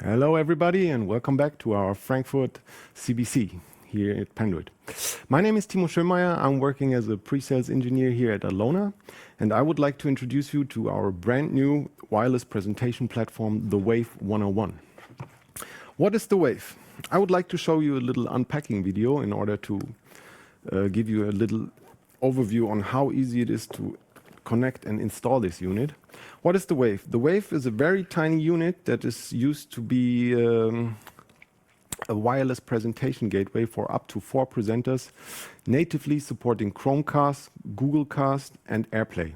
Hello everybody and welcome back to our Frankfurt CBC here at Penduit. My name is Timo Schönmeier. I'm working as a pre-sales engineer here at Atlona, and I would like to introduce you to our brand new wireless presentation platform, the Wave 101. What is the Wave? I would like to show you a little unpacking video in order to give you a little overview on how easy it is to connect and install this unit. What is the Wave? The Wave is a very tiny unit that is used to be a wireless presentation gateway for up to 4 presenters, natively supporting Chromecast, Google Cast, and AirPlay.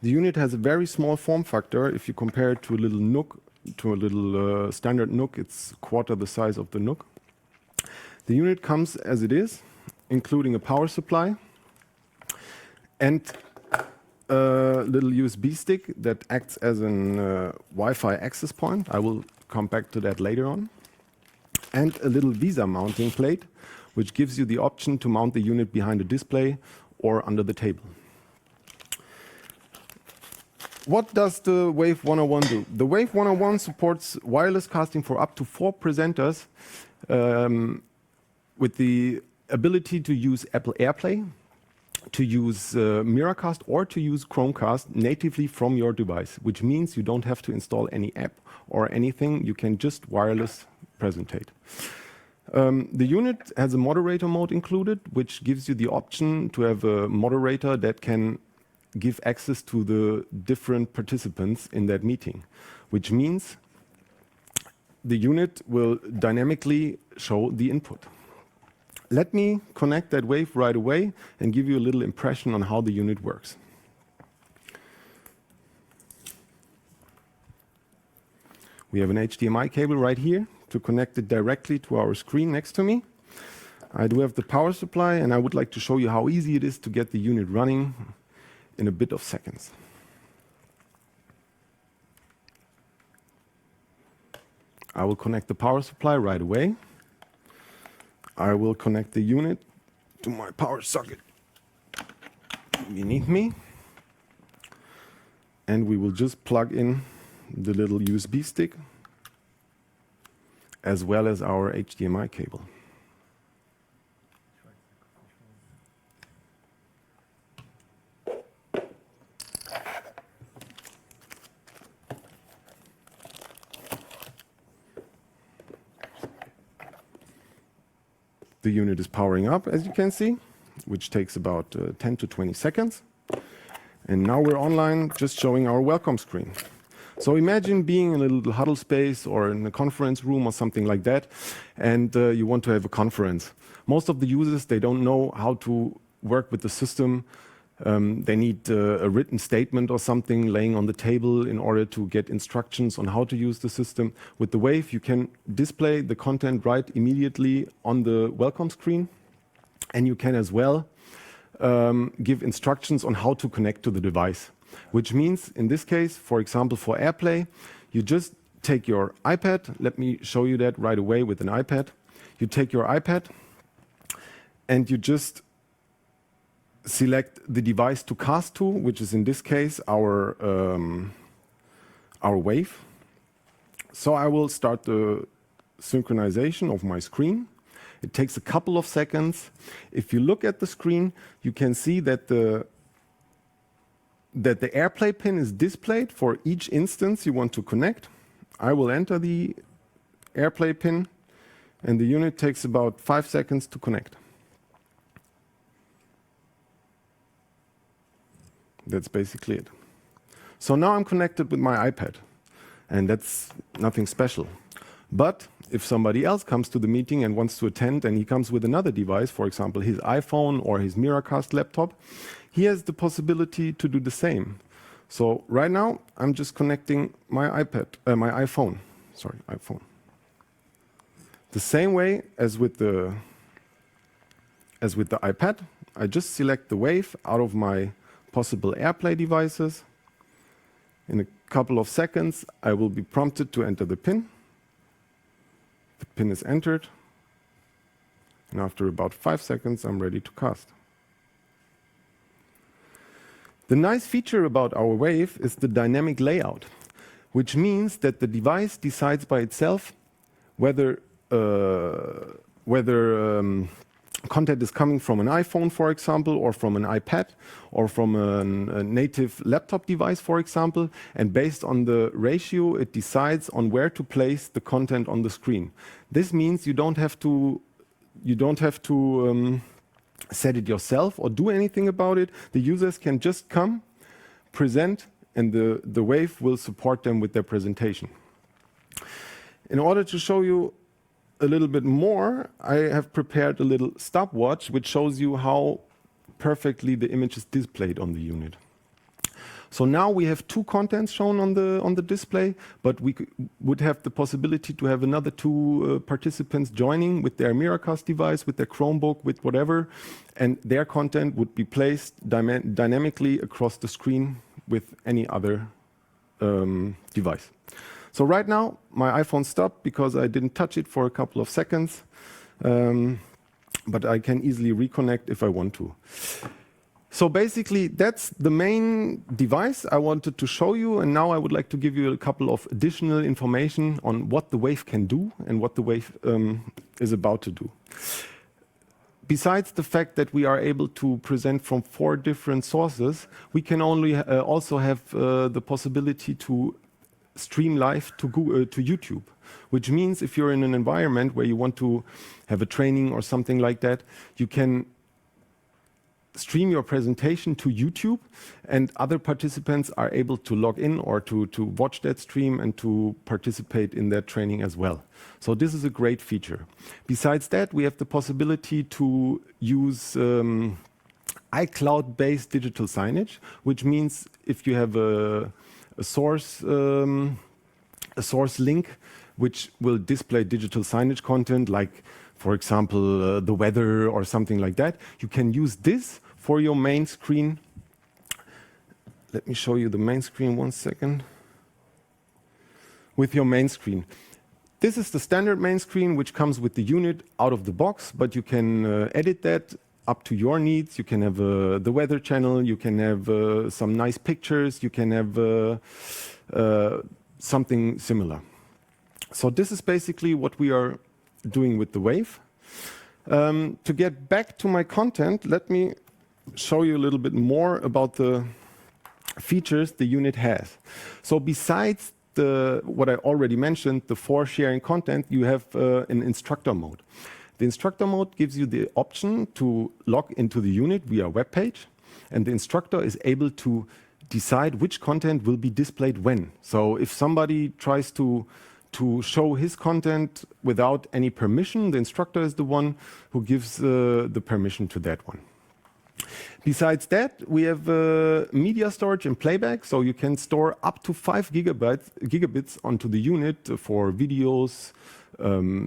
The unit has a very small form factor. If you compare it to a little Nook, to a little standard Nook, it's quarter the size of the Nook. The unit comes as it is, including a power supply and a little USB stick that acts as an Wi-Fi access point. I will come back to that later on. And a little VESA mounting plate, which gives you the option to mount the unit behind a display or under the table. What does the Wave 101 do? The Wave 101 supports wireless casting for up to 4 presenters with the ability to use Apple AirPlay, to use Miracast, or to use Chromecast natively from your device, which means you don't have to install any app or anything. You can just wireless presentate. The unit has a moderator mode included, which gives you the option to have a moderator that can give access to the different participants in that meeting, which means the unit will dynamically show the input. Let me connect that Wave right away and give you a little impression on how the unit works. We have an HDMI cable right here to connect it directly to our screen next to me. I do have the power supply, and I would like to show you how easy it is to get the unit running in a bit of seconds. I will connect the power supply right away. I will connect the unit to my power socket beneath me, and we will just plug in the little USB stick as well as our HDMI cable. The unit is powering up, as you can see, which takes about 10 to 20 seconds. And now we're online, just showing our welcome screen. So imagine being in a little huddle space or in a conference room or something like that, and you want to have a conference. Most of the users, they don't know how to work with the system. They need a written statement or something laying on the table in order to get instructions on how to use the system. With the Wave, you can display the content right immediately on the welcome screen, and you can as well give instructions on how to connect to the device. Which means, in this case, for example, for AirPlay, you just take your iPad. Let me show you that right away with an iPad. You take your iPad and you just select the device to cast to, which is in this case our Wave. So I will start the synchronization of my screen. It takes a couple of seconds. If you look at the screen, you can see that the AirPlay pin is displayed for each instance you want to connect. I will enter the AirPlay pin, and the unit takes about 5 seconds to connect. That's basically it. So now I'm connected with my iPad, and that's nothing special. But if somebody else comes to the meeting and wants to attend, and he comes with another device, for example, his iPhone or his Miracast laptop, he has the possibility to do the same. So right now, I'm just connecting my iPhone. The same way as with the iPad, I just select the Wave out of my possible AirPlay devices. In a couple of seconds, I will be prompted to enter the PIN. The PIN is entered, and after about 5 seconds, I'm ready to cast. The nice feature about our Wave is the dynamic layout. which means that the device decides by itself whether content is coming from an iPhone, for example, or from an iPad, or from a native laptop device, for example. And based on the ratio, it decides on where to place the content on the screen. This means you don't have to set it yourself or do anything about it. The users can just come, present, and the wave will support them with their presentation. In order to show you a little bit more, I have prepared a little stopwatch which shows you how perfectly the image is displayed on the unit. So now we have two contents shown on the display, but we would have the possibility to have another two participants joining with their Miracast device, with their Chromebook, with whatever, and their content would be placed dynamically across the screen with any other device. So right now, my iPhone stopped because I didn't touch it for a couple of seconds, but I can easily reconnect if I want to. So basically, that's the main device I wanted to show you, and now I would like to give you a couple of additional information on what the Wave can do and what the Wave is about to do. Besides the fact that we are able to present from 4 different sources, we can also have the possibility to stream live to YouTube, which means if you're in an environment where you want to have a training or something like that, you can stream your presentation to YouTube, and other participants are able to log in or to watch that stream and to participate in that training as well. So this is a great feature. Besides that, we have the possibility to use iCloud-based digital signage, which means if you have a source link which will display digital signage content, like for example the weather or something like that, you can use this for your main screen. Let me show you the main screen 1 second. With your main screen. This is the standard main screen which comes with the unit out of the box, but you can edit that up to your needs. You can have the weather channel, you can have some nice pictures, you can have something similar. So this is basically what we are doing with the Wave. To get back to my content, let me show you a little bit more about the features the unit has. So besides what I already mentioned, the 4 sharing content, you have an instructor mode. The instructor mode gives you the option to log into the unit via web page, and the instructor is able to decide which content will be displayed when. So if somebody tries to show his content without any permission, the instructor is the one who gives the permission to that one. Besides that, we have media storage and playback, so you can store up to 5 gigabits onto the unit for videos,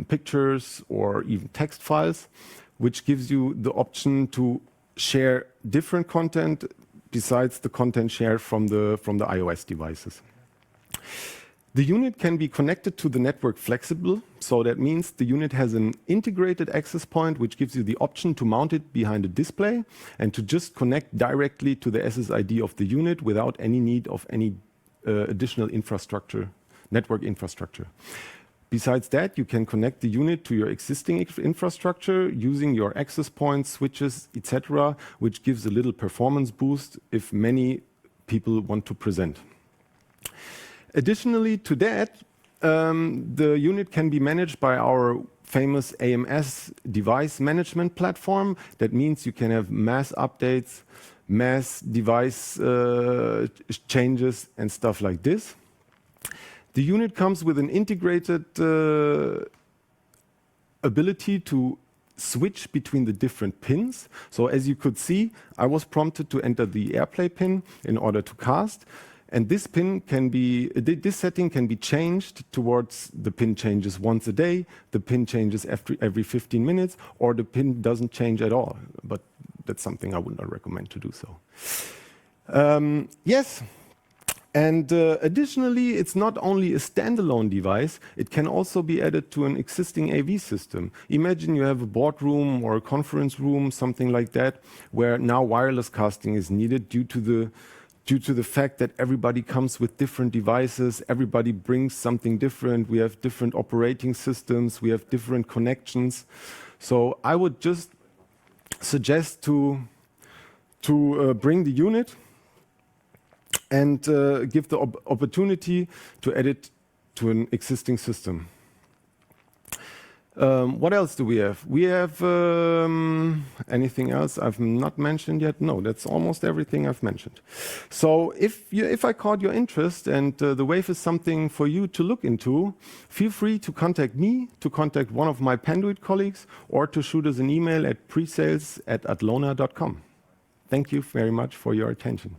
pictures, or even text files, which gives you the option to share different content besides the content shared from the iOS devices. The unit can be connected to the network flexible, so that means the unit has an integrated access point which gives you the option to mount it behind a display and to just connect directly to the SSID of the unit without any need of any additional infrastructure, network infrastructure. Besides that, you can connect the unit to your existing infrastructure using your access points, switches, etc., which gives a little performance boost if many people want to present. Additionally to that, the unit can be managed by our famous AMS device management platform. That means you can have mass updates, mass device changes, and stuff like this. The unit comes with an integrated ability to switch between the different pins. So as you could see, I was prompted to enter the AirPlay pin in order to cast. And this setting can be changed towards the pin changes once a day, the pin changes every 15 minutes, or the pin doesn't change at all. But that's something I would not recommend to do so. Yes, and additionally, it's not only a standalone device, it can also be added to an existing AV system. Imagine you have a boardroom or a conference room, something like that, where now wireless casting is needed due to due to the fact that everybody comes with different devices, everybody brings something different, we have different operating systems, we have different connections. So I would just suggest to bring the unit and give the opportunity to add it to an existing system. What else do we have? We have anything else I've not mentioned yet? No, that's almost everything I've mentioned. So if I caught your interest and the Wave is something for you to look into, feel free to contact me, to contact one of my Panduit colleagues, or to shoot us an email at presales@atlona.com. Thank you very much for your attention.